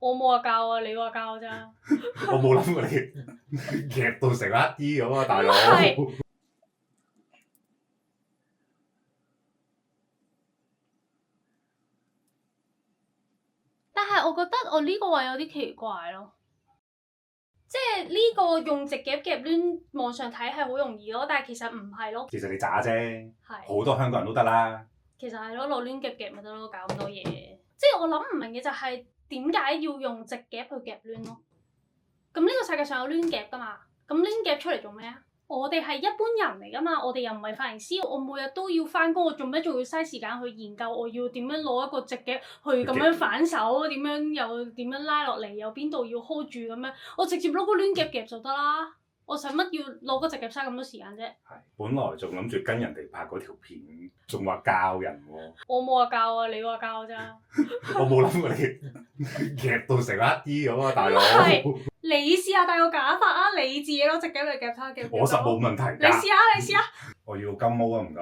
我冇話教啊，你話教咋？我冇諗過你夾到成一啲咁啊，大佬。但係我覺得我呢個位有啲奇怪咯，即係呢個用直夾夾攣網上睇係好容易咯，但係其實唔係咯。其實你渣啫，係好多香港人都得啦。其實係咯，攞攣夾夾咪得咯，搞咁多嘢。即係我諗唔明嘅就係點解要用直夾去夾攣咯？咁呢個世界上有攣夾噶嘛？咁攣夾出嚟做咩啊？我哋係一般人嚟噶嘛，我哋又唔係髮型師，我每日都要翻工，我做咩仲要嘥時間去研究我要點樣攞一個直夾去咁樣反手，點樣又點樣拉落嚟，又邊度要 hold 住咁樣，我直接攞個攣夾夾就得啦。我使乜要攞個直夾嘥咁多時間啫？係，本來仲諗住跟人哋拍嗰條片，仲話教人喎。我冇話教啊，你話教咋？我冇諗過你夾到成一啲咁啊，大佬。你試下戴個假髮啊！你自己攞直夾嚟夾叉夾。我實冇問題㗎。你試下，你試下。我要金毛啊，唔該。